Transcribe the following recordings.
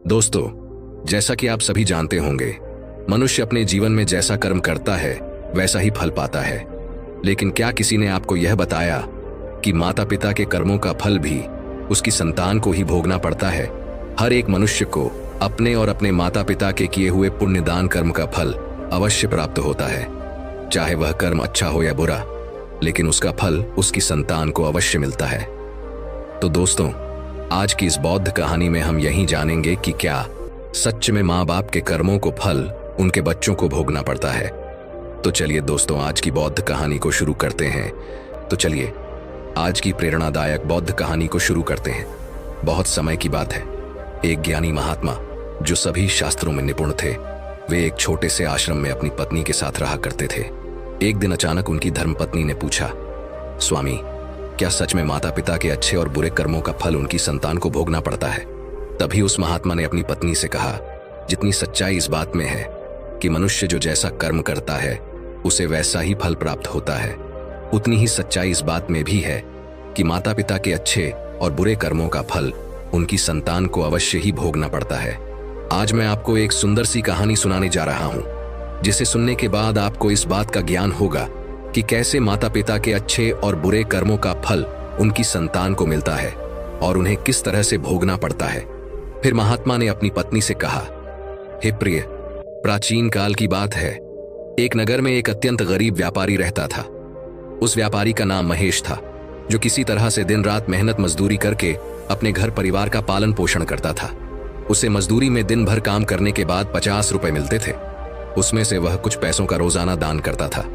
दोस्तों, जैसा कि आप सभी जानते होंगे, मनुष्य अपने जीवन में जैसा कर्म करता है वैसा ही फल पाता है। लेकिन क्या किसी ने आपको यह बताया कि माता पिता के कर्मों का फल भी उसकी संतान को ही भोगना पड़ता है? हर एक मनुष्य को अपने और अपने माता पिता के किए हुए पुण्यदान कर्म का फल अवश्य प्राप्त होता है, चाहे वह कर्म अच्छा हो या बुरा, लेकिन उसका फल उसकी संतान को अवश्य मिलता है। तो दोस्तों, आज की इस बौद्ध कहानी में हम यही जानेंगे कि क्या सच में माँ बाप के कर्मों को फल उनके बच्चों को भोगना पड़ता है। तो चलिए दोस्तों, आज की बौद्ध कहानी को शुरू करते हैं। तो चलिए आज की प्रेरणादायक बौद्ध कहानी को शुरू करते हैं। बहुत समय की बात है, एक ज्ञानी महात्मा जो सभी शास्त्रों में निपुण थे, वे एक छोटे से आश्रम में अपनी पत्नी के साथ रहा करते थे। एक दिन अचानक उनकी धर्मपत्नी ने पूछा, स्वामी, क्या सच में माता पिता के अच्छे और बुरे कर्मों का फल उनकी संतान को भोगना पड़ता है? तभी उस महात्मा ने अपनी पत्नी से कहा, जितनी सच्चाई इस बात में है कि मनुष्य जो जैसा कर्म करता है उसे वैसा ही फल प्राप्त होता है, उतनी ही सच्चाई इस बात में भी है कि माता पिता के अच्छे और बुरे कर्मों का फल उनकी संतान को अवश्य ही भोगना पड़ता है। आज मैं आपको एक सुंदर सी कहानी सुनाने जा रहा हूं, जिसे सुनने के बाद आपको इस बात का ज्ञान होगा कि कैसे माता पिता के अच्छे और बुरे कर्मों का फल उनकी संतान को मिलता है और उन्हें किस तरह से भोगना पड़ता है। फिर महात्मा ने अपनी पत्नी से कहा, हे प्रिय, प्राचीन काल की बात है, एक नगर में एक अत्यंत गरीब व्यापारी रहता था। उस व्यापारी का नाम महेश था, जो किसी तरह से दिन रात मेहनत मजदूरी करके अपने घर परिवार का पालन पोषण करता था। उसे मजदूरी में दिन भर काम करने के बाद 50 रुपए मिलते थे। उसमें से वह कुछ पैसों का रोजाना दान करता था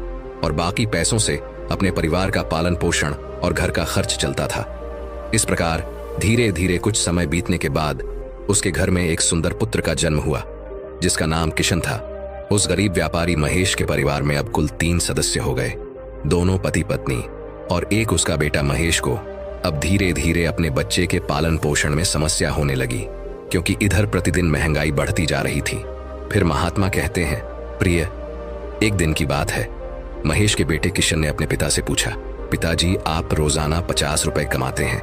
और बाकी पैसों से अपने परिवार का पालन पोषण और घर का खर्च चलता था। इस प्रकार धीरे धीरे कुछ समय बीतने के बाद उसके घर में एक सुंदर पुत्र का जन्म हुआ, जिसका नाम किशन था। उस गरीब व्यापारी महेश के परिवार में अब कुल 3 सदस्य हो गए, दोनों पति पत्नी और एक उसका बेटा। महेश को अब धीरे धीरे अपने बच्चे के पालन पोषण में समस्या होने लगी, क्योंकि इधर प्रतिदिन महंगाई बढ़ती जा रही थी। फिर महात्मा कहते हैं, प्रिय, एक दिन की बात है, महेश के बेटे किशन ने अपने पिता से पूछा, पिताजी, आप रोजाना 50 रुपए कमाते हैं,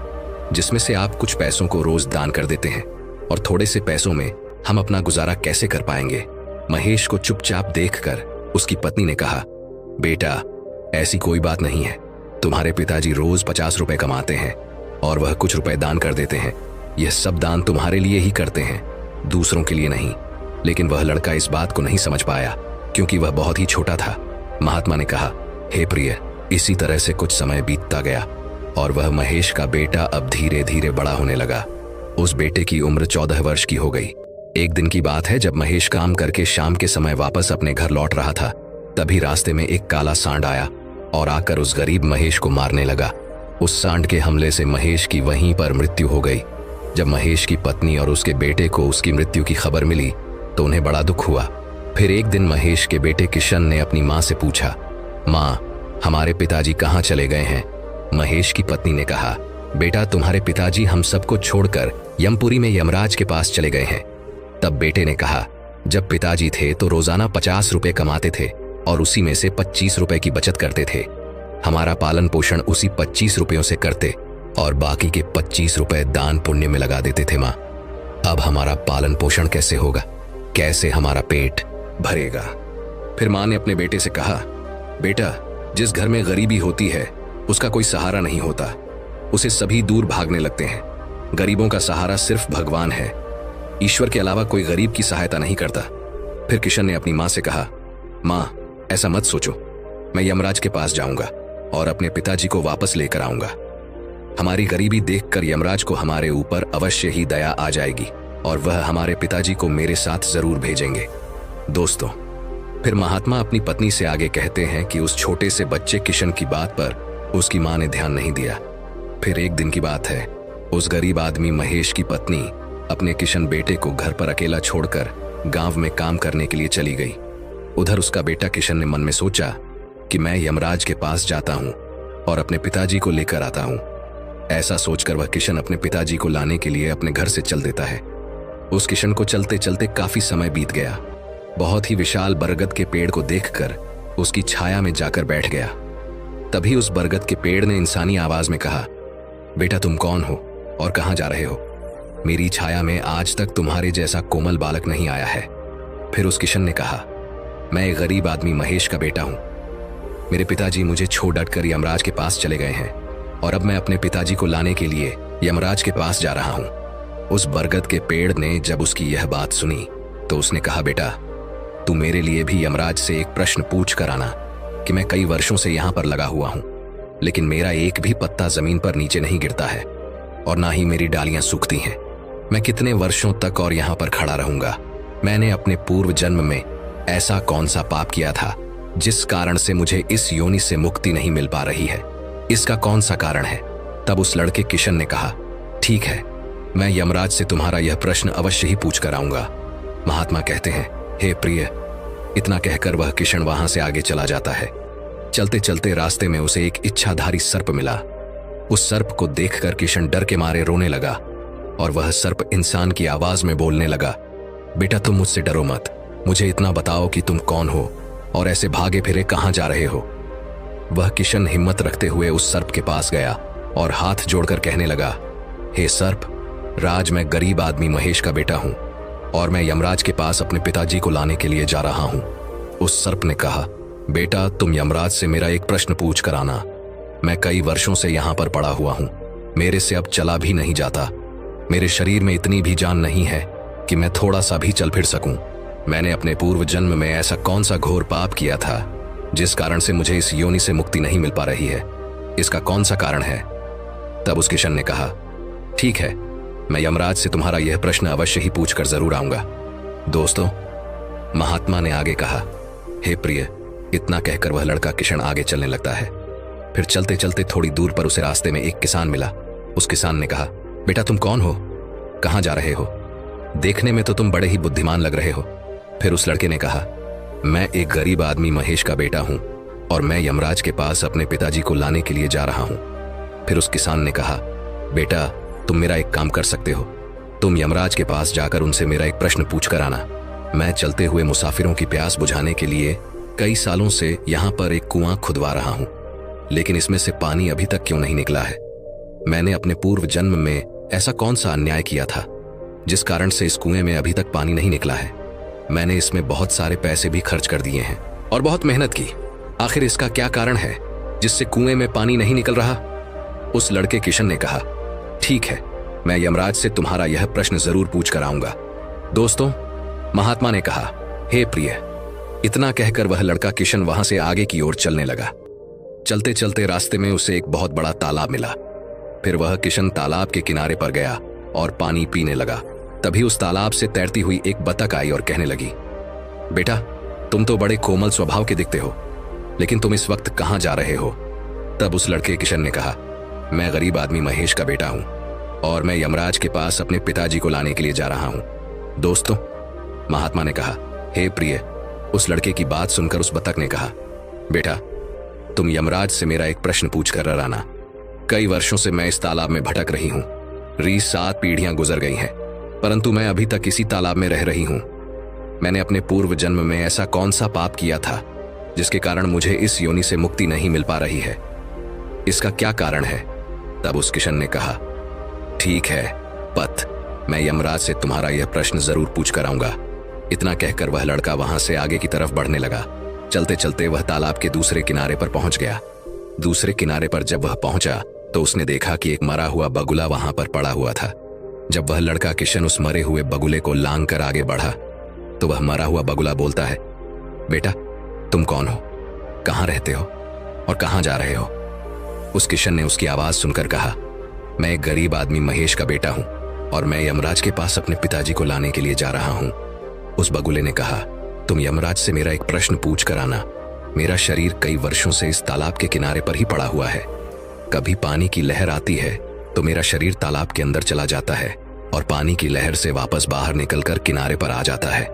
जिसमें से आप कुछ पैसों को रोज दान कर देते हैं, और थोड़े से पैसों में हम अपना गुजारा कैसे कर पाएंगे? महेश को चुपचाप देखकर उसकी पत्नी ने कहा, बेटा, ऐसी कोई बात नहीं है। तुम्हारे पिताजी रोज 50 रुपए कमाते हैं और वह कुछ रुपए दान कर देते हैं। यह सब दान तुम्हारे लिए ही करते हैं, दूसरों के लिए नहीं। लेकिन वह लड़का इस बात को नहीं समझ पाया, क्योंकि वह बहुत ही छोटा था। महात्मा ने कहा, हे प्रिय, इसी तरह से कुछ समय बीतता गया और वह महेश का बेटा अब धीरे धीरे बड़ा होने लगा। उस बेटे की उम्र 14 वर्ष की हो गई। एक दिन की बात है, जब महेश काम करके शाम के समय वापस अपने घर लौट रहा था, तभी रास्ते में एक काला सांड आया और आकर उस गरीब महेश को मारने लगा। उस सांड के हमले से महेश की वहीं पर मृत्यु हो गई। जब महेश की पत्नी और उसके बेटे को उसकी मृत्यु की खबर मिली तो उन्हें बड़ा दुख हुआ। फिर एक दिन महेश के बेटे किशन ने अपनी माँ से पूछा, माँ, हमारे पिताजी कहाँ चले गए हैं? महेश की पत्नी ने कहा, बेटा, तुम्हारे पिताजी हम सबको छोड़कर यमपुरी में यमराज के पास चले गए हैं। तब बेटे ने कहा, जब पिताजी थे तो रोजाना 50 रुपए कमाते थे और उसी में से 25 रुपए की बचत करते थे। हमारा पालन पोषण उसी 25 रुपयों से करते और बाकी के 25 रुपए दान पुण्य में लगा देते थे। माँ, अब हमारा पालन पोषण कैसे होगा? कैसे हमारा पेट भरेगा? फिर माँ ने अपने बेटे से कहा, बेटा, जिस घर में गरीबी होती है उसका कोई सहारा नहीं होता, उसे सभी दूर भागने लगते हैं। गरीबों का सहारा सिर्फ भगवान है, ईश्वर के अलावा कोई गरीब की सहायता नहीं करता। फिर किशन ने अपनी माँ से कहा, माँ, ऐसा मत सोचो, मैं यमराज के पास जाऊंगा और अपने पिताजी को वापस लेकर आऊंगा। हमारी गरीबी देखकर यमराज को हमारे ऊपर अवश्य ही दया आ जाएगी और वह हमारे पिताजी को मेरे साथ जरूर भेजेंगे। दोस्तों, फिर महात्मा अपनी पत्नी से आगे कहते हैं कि उस छोटे से बच्चे किशन की बात पर उसकी माँ ने ध्यान नहीं दिया। फिर एक दिन की बात है, उस गरीब आदमी महेश की पत्नी अपने किशन बेटे को घर पर अकेला छोड़कर गांव में काम करने के लिए चली गई। उधर उसका बेटा किशन ने मन में सोचा कि मैं यमराज के पास जाता हूँ और अपने पिताजी को लेकर आता हूँ। ऐसा सोचकर वह किशन अपने पिताजी को लाने के लिए अपने घर से चल देता है। उस किशन को चलते चलते काफी समय बीत गया। बहुत ही विशाल बरगद के पेड़ को देखकर उसकी छाया में जाकर बैठ गया। तभी उस बरगद के पेड़ ने इंसानी आवाज में कहा, बेटा, तुम कौन हो और कहाँ जा रहे हो? मेरी छाया में आज तक तुम्हारे जैसा कोमल बालक नहीं आया है। फिर उस किशन ने कहा, मैं एक गरीब आदमी महेश का बेटा हूं। मेरे पिताजी मुझे छोड़ डटकर यमराज के पास चले गए हैं और अब मैं अपने पिताजी को लाने के लिए यमराज के पास जा रहा हूं। उस बरगद के पेड़ ने जब उसकी यह बात सुनी तो उसने कहा, बेटा तू मेरे लिए भी यमराज से एक प्रश्न पूछ कर आना कि मैं कई वर्षों से यहां पर लगा हुआ हूं, लेकिन मेरा एक भी पत्ता जमीन पर नीचे नहीं गिरता है और ना ही मेरी डालियां सूखती हैं। मैं कितने वर्षों तक और यहां पर खड़ा रहूंगा? मैंने अपने पूर्व जन्म में ऐसा कौन सा पाप किया था जिस कारण से मुझे इस योनि से मुक्ति नहीं मिल पा रही है? इसका कौन सा कारण है? तब उस लड़के किशन ने कहा, ठीक है, मैं यमराज से तुम्हारा यह प्रश्न अवश्य ही पूछ कर आऊंगा। महात्मा कहते हैं, हे प्रिय। इतना कहकर वह किशन वहां से आगे चला जाता है। चलते चलते रास्ते में उसे एक इच्छाधारी सर्प मिला। उस सर्प को देखकर किशन डर के मारे रोने लगा और वह सर्प इंसान की आवाज में बोलने लगा, बेटा तुम मुझसे डरो मत, मुझे इतना बताओ कि तुम कौन हो और ऐसे भागे फिरे कहां जा रहे हो? वह किशन हिम्मत रखते हुए उस सर्प के पास गया और हाथ जोड़कर कहने लगा, हे सर्प, राज मैं गरीब आदमी महेश का बेटा हूं और मैं यमराज के पास अपने पिताजी को लाने के लिए जा रहा हूं। उस सर्प ने कहा, बेटा तुम यमराज से मेरा एक प्रश्न पूछ कर आना। मैं कई वर्षों से यहां पर पड़ा हुआ हूं, मेरे से अब चला भी नहीं जाता। मेरे शरीर में इतनी भी जान नहीं है कि मैं थोड़ा सा भी चल फिर सकूं। मैंने अपने पूर्व जन्म में ऐसा कौन सा घोर पाप किया था जिस कारण से मुझे इस योनि से मुक्ति नहीं मिल पा रही है? इसका कौन सा कारण है? तब उस किशन ने कहा, ठीक है, मैं यमराज से तुम्हारा यह प्रश्न अवश्य ही पूछ कर जरूर आऊंगा। दोस्तों, महात्मा ने आगे कहा, हे प्रिय। इतना कहकर वह लड़का किशन आगे चलने लगता है। फिर चलते चलते थोड़ी दूर पर उसे रास्ते में एक किसान मिला। उस किसान ने कहा, बेटा तुम कौन हो? कहां जा रहे हो? देखने में तो तुम बड़े ही बुद्धिमान लग रहे हो। फिर उस लड़के ने कहा, मैं एक गरीब आदमी महेश का बेटा हूं और मैं यमराज के पास अपने पिताजी को लाने के लिए जा रहा हूं। फिर उस किसान ने कहा, बेटा तुम मेरा एक काम कर सकते हो, तुम यमराज के पास जाकर उनसे मेरा एक प्रश्न पूछ कर आना। मैं चलते हुए मुसाफिरों की प्यास बुझाने के लिए कई सालों से यहाँ पर एक कुआं खुदवा रहा हूँ, लेकिन इसमें से पानी अभी तक क्यों नहीं निकला है? मैंने अपने पूर्व जन्म में ऐसा कौन सा अन्याय किया था जिस कारण से इस कुएं में अभी तक पानी नहीं निकला है? मैंने इसमें बहुत सारे पैसे भी खर्च कर दिए हैं और बहुत मेहनत की। आखिर इसका क्या कारण है जिससे कुएं में पानी नहीं निकल रहा? उस लड़के किशन ने कहा, ठीक है, मैं यमराज से तुम्हारा यह प्रश्न जरूर पूछ कर आऊंगा। दोस्तों, महात्मा ने कहा, हे प्रिय। इतना कहकर वह लड़का किशन वहां से आगे की ओर चलने लगा। चलते चलते रास्ते में उसे एक बहुत बड़ा तालाब मिला। फिर वह किशन तालाब के किनारे पर गया और पानी पीने लगा। तभी उस तालाब से तैरती हुई एक बतख आई और कहने लगी, बेटा तुम तो बड़े कोमल स्वभाव के दिखते हो, लेकिन तुम इस वक्त कहां जा रहे हो? तब उस लड़के किशन ने कहा, मैं गरीब आदमी महेश का बेटा हूं और मैं यमराज के पास अपने पिताजी को लाने के लिए जा रहा हूं। दोस्तों, महात्मा ने कहा, हे प्रिय। उस लड़के की बात सुनकर उस बतख ने कहा, बेटा तुम यमराज से मेरा एक प्रश्न पूछ कर आना। कई वर्षों से मैं इस तालाब में भटक रही हूं। 7 पीढ़ियां गुजर गई हैं, परंतु मैं अभी तक इसी तालाब में रह रही हूं। मैंने अपने पूर्व जन्म में ऐसा कौन सा पाप किया था जिसके कारण मुझे इस योनि से मुक्ति नहीं मिल पा रही है? इसका क्या कारण है? तब उस किशन ने कहा, ठीक है पथ, मैं यमराज से तुम्हारा यह प्रश्न जरूर पूछ कर आऊंगा। इतना कहकर वह लड़का वहां से आगे की तरफ बढ़ने लगा। चलते चलते वह तालाब के दूसरे किनारे पर पहुंच गया। दूसरे किनारे पर जब वह पहुंचा तो उसने देखा कि एक मरा हुआ बगुला वहां पर पड़ा हुआ था। जब वह लड़का किशन उस मरे हुए बगुले को लांग कर आगे बढ़ा तो वह मरा हुआ बगुला बोलता है, बेटा तुम कौन हो, कहां रहते हो और कहां जा रहे हो? उस किशन ने उसकी आवाज सुनकर कहा, मैं एक गरीब आदमी महेश का बेटा हूं और मैं यमराज के पास अपने पिताजी को लाने के लिए जा रहा हूं। उस बगुले ने कहा, तुम यमराज से मेरा एक प्रश्न पूछ कर आना। मेरा शरीर कई वर्षों से इस तालाब के किनारे पर ही पड़ा हुआ है। कभी पानी की लहर आती है तो मेरा शरीर तालाब के अंदर चला जाता है और पानी की लहर से वापस बाहर निकलकर किनारे पर आ जाता है।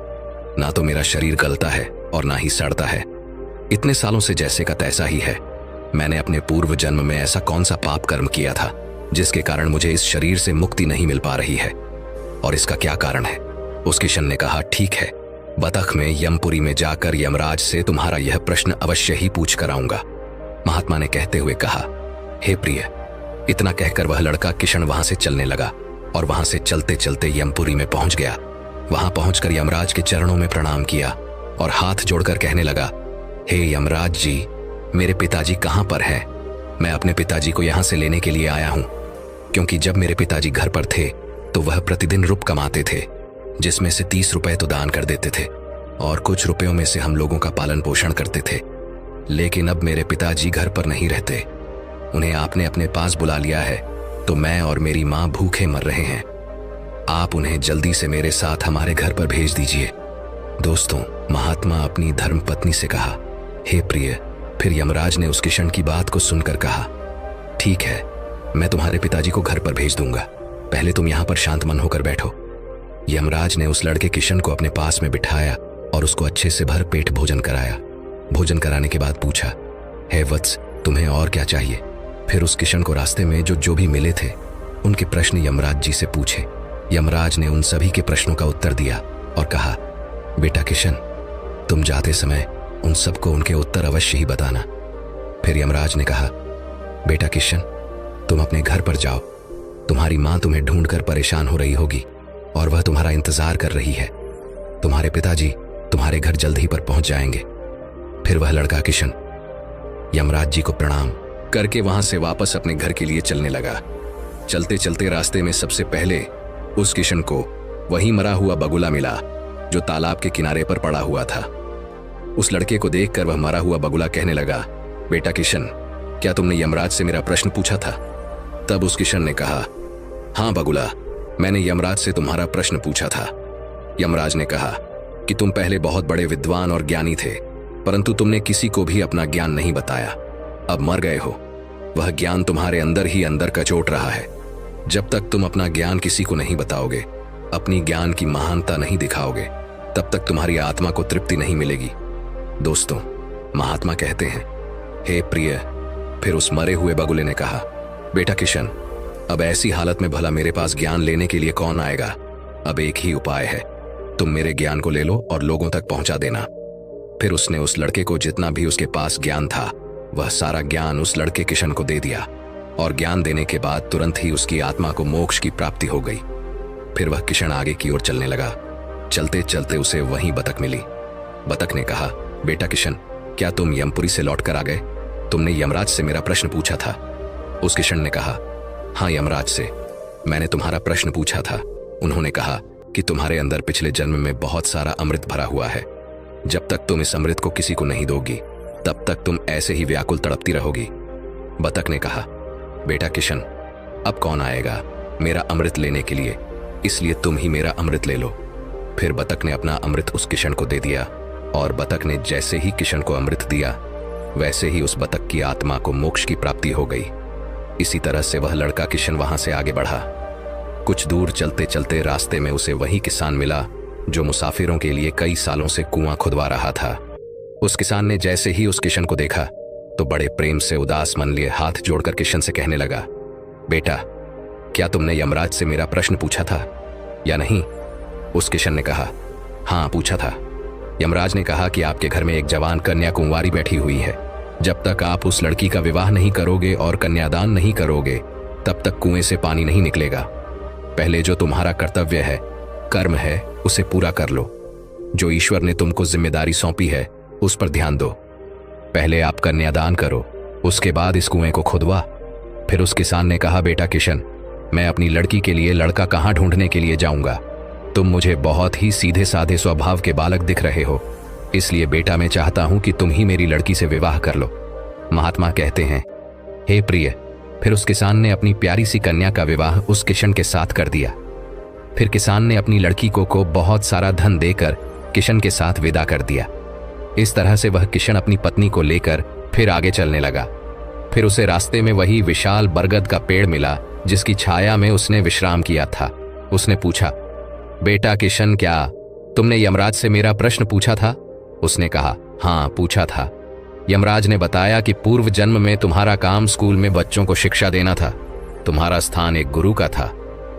ना तो मेरा शरीर गलता है और ना ही सड़ता है। इतने सालों से जैसे का तैसा ही है। मैंने अपने पूर्व जन्म में ऐसा कौन सा पाप कर्म किया था जिसके कारण मुझे इस शरीर से मुक्ति नहीं मिल पा रही है, और इसका क्या कारण है? उस किशन ने कहा, ठीक है, बतख में यमपुरी में जाकर यमराज से तुम्हारा यह प्रश्न अवश्य ही पूछ कर आऊंगा। महात्मा ने कहते हुए कहा, हे प्रिय। इतना कहकर वह लड़का किशन वहां से चलने लगा। और वहां से चलते चलते यमपुरी में पहुंच गया। वहां पहुंचकर यमराज के चरणों में प्रणाम किया और हाथ जोड़कर कहने लगा, हे यमराज जी, मेरे पिताजी कहां पर हैं? मैं अपने पिताजी को यहां से लेने के लिए आया हूं, क्योंकि जब मेरे पिताजी घर पर थे तो वह प्रतिदिन रुपए कमाते थे, जिसमें से 30 रुपए तो दान कर देते थे और कुछ रुपयों में से हम लोगों का पालन पोषण करते थे। लेकिन अब मेरे पिताजी घर पर नहीं रहते, उन्हें आपने अपने पास बुला लिया है, तो मैं और मेरी माँ भूखे मर रहे हैं। आप उन्हें जल्दी से मेरे साथ हमारे घर पर भेज दीजिए। दोस्तों, महात्मा अपनी धर्मपत्नी से कहा, हे प्रिय। फिर यमराज ने उस किशन की बात को सुनकर कहा, ठीक है, मैं तुम्हारे पिताजी को घर पर भेज दूंगा, पहले तुम यहां पर शांत मन होकर बैठो। यमराज ने उस लड़के किशन को अपने पास में बिठाया और उसको अच्छे से भर पेट भोजन कराया। भोजन कराने के बाद पूछा, हे वत्स, तुम्हें और क्या चाहिए? फिर उस किशन को रास्ते में जो भी मिले थे उनके प्रश्न यमराज जी से पूछे। यमराज ने उन सभी के प्रश्नों का उत्तर दिया और कहा, बेटा किशन, तुम जाते समय उन सबको उनके उत्तर अवश्य ही बताना। फिर यमराज ने कहा, बेटा किशन, तुम अपने घर पर जाओ, तुम्हारी मां तुम्हें ढूंढकर परेशान हो रही होगी और वह तुम्हारा इंतजार कर रही है। तुम्हारे पिताजी तुम्हारे घर जल्द ही पर पहुंच जाएंगे। फिर वह लड़का किशन यमराज जी को प्रणाम करके वहां से वापस अपने घर के लिए चलने लगा। चलते चलते रास्ते में सबसे पहले उस किशन को वही मरा हुआ बगुला मिला जो तालाब के किनारे पर पड़ा हुआ था। उस लड़के को देखकर वह मरा हुआ बगुला कहने लगा, बेटा किशन, क्या तुमने यमराज से मेरा प्रश्न पूछा था? तब उस किशन ने कहा, हाँ बगुला, मैंने यमराज से तुम्हारा प्रश्न पूछा था। यमराज ने कहा कि तुम पहले बहुत बड़े विद्वान और ज्ञानी थे, परंतु तुमने किसी को भी अपना ज्ञान नहीं बताया। अब मर गए हो, वह ज्ञान तुम्हारे अंदर ही अंदर कचोट रहा है। जब तक तुम अपना ज्ञान किसी को नहीं बताओगे, अपनी ज्ञान की महानता नहीं दिखाओगे, तब तक तुम्हारी आत्मा को तृप्ति नहीं मिलेगी। दोस्तों, महात्मा कहते हैं, हे प्रिय। फिर उस मरे हुए बगुले ने कहा, बेटा किशन, अब ऐसी हालत में भला मेरे पास ज्ञान लेने के लिए कौन आएगा? अब एक ही उपाय है, तुम मेरे ज्ञान को ले लो और लोगों तक पहुंचा देना। फिर उसने उस लड़के को जितना भी उसके पास ज्ञान था वह सारा ज्ञान उस लड़के किशन को दे दिया और ज्ञान देने के बाद तुरंत ही उसकी आत्मा को मोक्ष की प्राप्ति हो गई। फिर वह किशन आगे की ओर चलने लगा। चलते चलते उसे वहीं बतख मिली। बतख ने कहा, बेटा किशन, क्या तुम यमपुरी से लौट कर आ गए? तुमने यमराज से मेरा प्रश्न पूछा था। उस किशन ने कहा, हाँ यमराज से मैंने तुम्हारा प्रश्न पूछा था। उन्होंने कहा कि तुम्हारे अंदर पिछले जन्म में बहुत सारा अमृत भरा हुआ है। जब तक तुम इस अमृत को किसी को नहीं दोगी, तब तक तुम ऐसे ही व्याकुल तड़पती रहोगी। बतख ने कहा, बेटा किशन, अब कौन आएगा मेरा अमृत लेने के लिए, इसलिए तुम ही मेरा अमृत ले लो। फिर बतख ने अपना अमृत उस किशन को दे दिया और बतख ने जैसे ही किशन को अमृत दिया, वैसे ही उस बतख की आत्मा को मोक्ष की प्राप्ति हो गई। इसी तरह से वह लड़का किशन वहां से आगे बढ़ा। कुछ दूर चलते चलते रास्ते में उसे वही किसान मिला जो मुसाफिरों के लिए कई सालों से कुआं खुदवा रहा था। उस किसान ने जैसे ही उस किशन को देखा तो बड़े प्रेम से उदास मन लिए हाथ जोड़कर किशन से कहने लगा, बेटा, क्या तुमने यमराज से मेरा प्रश्न पूछा था या नहीं? उस किशन ने कहा, हाँ पूछा था। यमराज ने कहा कि आपके घर में एक जवान कन्या कुंवारी बैठी हुई है। जब तक आप उस लड़की का विवाह नहीं करोगे और कन्यादान नहीं करोगे, तब तक कुएं से पानी नहीं निकलेगा। पहले जो तुम्हारा कर्तव्य है, कर्म है, उसे पूरा कर लो। जो ईश्वर ने तुमको जिम्मेदारी सौंपी है उस पर ध्यान दो। पहले आप कन्यादान करो, उसके बाद इस कुएं को खुदवा। फिर उस किसान ने कहा, बेटा किशन, मैं अपनी लड़की के लिए लड़का कहाँ ढूंढने के लिए जाऊंगा? तुम मुझे बहुत ही सीधे साधे स्वभाव के बालक दिख रहे हो, इसलिए बेटा मैं चाहता हूं कि तुम ही मेरी लड़की से विवाह कर लो। महात्मा कहते हैं, हे प्रिय। फिर उस किसान ने अपनी प्यारी सी कन्या का विवाह उस किशन के साथ कर दिया। फिर किसान ने अपनी लड़की को बहुत सारा धन देकर किशन के साथ विदा कर दिया। इस तरह से वह किशन अपनी पत्नी को लेकर फिर आगे चलने लगा। फिर उसे रास्ते में वही विशाल बरगद का पेड़ मिला जिसकी छाया में उसने विश्राम किया था। उसने पूछा, बेटा किशन, क्या तुमने यमराज से मेरा प्रश्न पूछा था? उसने कहा, हाँ पूछा था। यमराज ने बताया कि पूर्व जन्म में तुम्हारा काम स्कूल में बच्चों को शिक्षा देना था। तुम्हारा स्थान एक गुरु का था,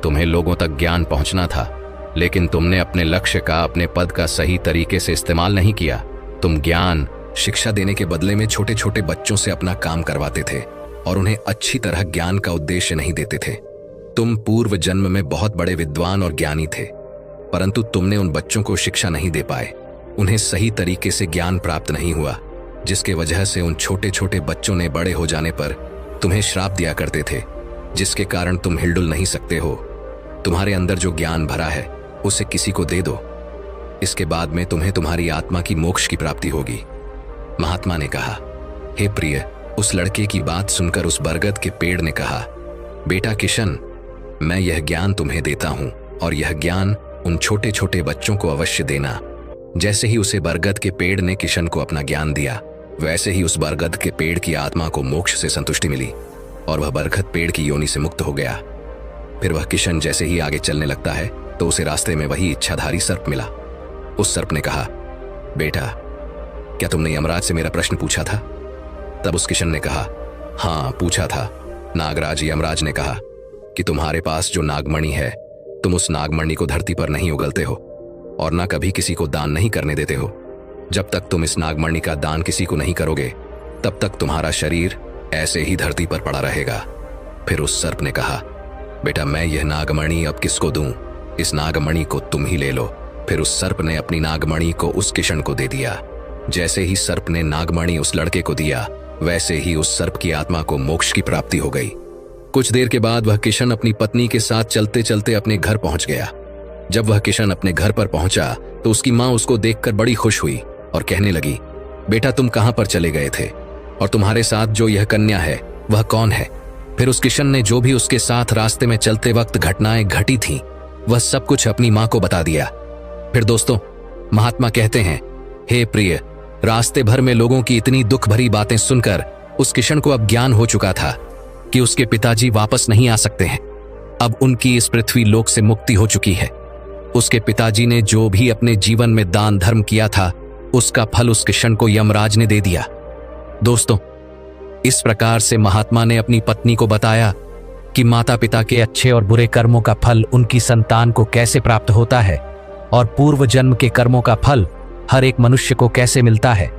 तुम्हें लोगों तक ज्ञान पहुंचना था, लेकिन तुमने अपने लक्ष्य का, अपने पद का सही तरीके से इस्तेमाल नहीं किया। तुम ज्ञान शिक्षा देने के बदले में छोटे छोटे बच्चों से अपना काम करवाते थे और उन्हें अच्छी तरह ज्ञान का उद्देश्य नहीं देते थे। तुम पूर्व जन्म में बहुत बड़े विद्वान और ज्ञानी थे, परंतु तुमने उन बच्चों को शिक्षा नहीं दे पाए। उन्हें सही तरीके से ज्ञान प्राप्त नहीं हुआ, जिसके वजह से उन छोटे छोटे बच्चों ने बड़े हो जाने पर तुम्हें श्राप दिया करते थे, जिसके कारण तुम हिलडुल नहीं सकते हो। तुम्हारे अंदर जो ज्ञान भरा है उसे किसी को दे दो, इसके बाद में तुम्हें तुम्हारी आत्मा की मोक्ष की प्राप्ति होगी। महात्मा ने कहा, हे प्रिय। उस लड़के की बात सुनकर उस बरगद के पेड़ ने कहा, बेटा किशन, मैं यह ज्ञान तुम्हें देता हूं और यह ज्ञान उन छोटे छोटे बच्चों को अवश्य देना। जैसे ही उसे बरगद के पेड़ ने किशन को अपना ज्ञान दिया, वैसे ही उस बरगद के पेड़ की आत्मा को मोक्ष से संतुष्टि मिली और वह बरगद पेड़ की योनि से मुक्त हो गया। फिर वह किशन जैसे ही आगे चलने लगता है तो उसे रास्ते में वही इच्छाधारी सर्प मिला। उस सर्प ने कहा, बेटा, क्या तुमने यमराज से मेरा प्रश्न पूछा था? तब उस किशन ने कहा, हाँ पूछा था नागराज। यमराज ने कहा कि तुम्हारे पास जो नागमणि है, तुम उस नागमणि को धरती पर नहीं उगलते हो और ना कभी किसी को दान नहीं करने देते हो। जब तक तुम इस नागमणि का दान किसी को नहीं करोगे, तब तक तुम्हारा शरीर ऐसे ही धरती पर पड़ा रहेगा। फिर उस सर्प ने कहा, बेटा, मैं यह नागमणि अब किसको दूं? इस नागमणि को तुम ही ले लो। फिर उस सर्प ने अपनी नागमणि को उस किशन को दे दिया। जैसे ही सर्प ने नागमणि उस लड़के को दिया, वैसे ही उस सर्प की आत्मा को मोक्ष की प्राप्ति हो गई। कुछ देर के बाद वह किशन अपनी पत्नी के साथ चलते चलते अपने घर पहुंच गया। जब वह किशन अपने घर पर पहुंचा तो उसकी मां उसको देखकर बड़ी खुश हुई और कहने लगी, बेटा, तुम कहां पर चले गए थे और तुम्हारे साथ जो यह कन्या है वह कौन है? फिर उस किशन ने जो भी उसके साथ रास्ते में चलते वक्त घटनाएं घटी थीं, वह सब कुछ अपनी मां को बता दिया। फिर दोस्तों, महात्मा कहते हैं, हे प्रिय, रास्ते भर में लोगों की इतनी दुख भरी बातें सुनकर उस किशन को अब ज्ञान हो चुका था कि उसके पिताजी वापस नहीं आ सकते हैं। अब उनकी इस पृथ्वी लोक से मुक्ति हो चुकी है। उसके पिताजी ने जो भी अपने जीवन में दान धर्म किया था, उसका फल उस किशन को यमराज ने दे दिया। दोस्तों, इस प्रकार से महात्मा ने अपनी पत्नी को बताया कि माता पिता के अच्छे और बुरे कर्मों का फल उनकी संतान को कैसे प्राप्त होता है और पूर्व जन्म के कर्मों का फल हर एक मनुष्य को कैसे मिलता है।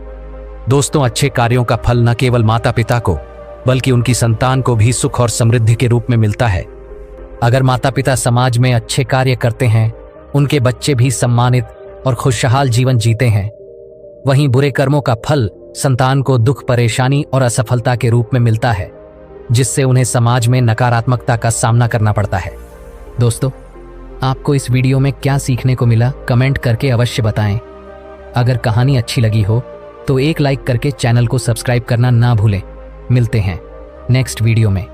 दोस्तों, अच्छे कार्यों का फल न केवल माता पिता को बल्कि उनकी संतान को भी सुख और समृद्धि के रूप में मिलता है। अगर माता पिता समाज में अच्छे कार्य करते हैं, उनके बच्चे भी सम्मानित और खुशहाल जीवन जीते हैं। वहीं बुरे कर्मों का फल संतान को दुख, परेशानी और असफलता के रूप में मिलता है, जिससे उन्हें समाज में नकारात्मकता का सामना करना पड़ता है। दोस्तों, आपको इस वीडियो में क्या सीखने को मिला, कमेंट करके अवश्य बताएं। अगर कहानी अच्छी लगी हो तो एक लाइक करके चैनल को सब्सक्राइब करना ना भूलें। मिलते हैं नेक्स्ट वीडियो में।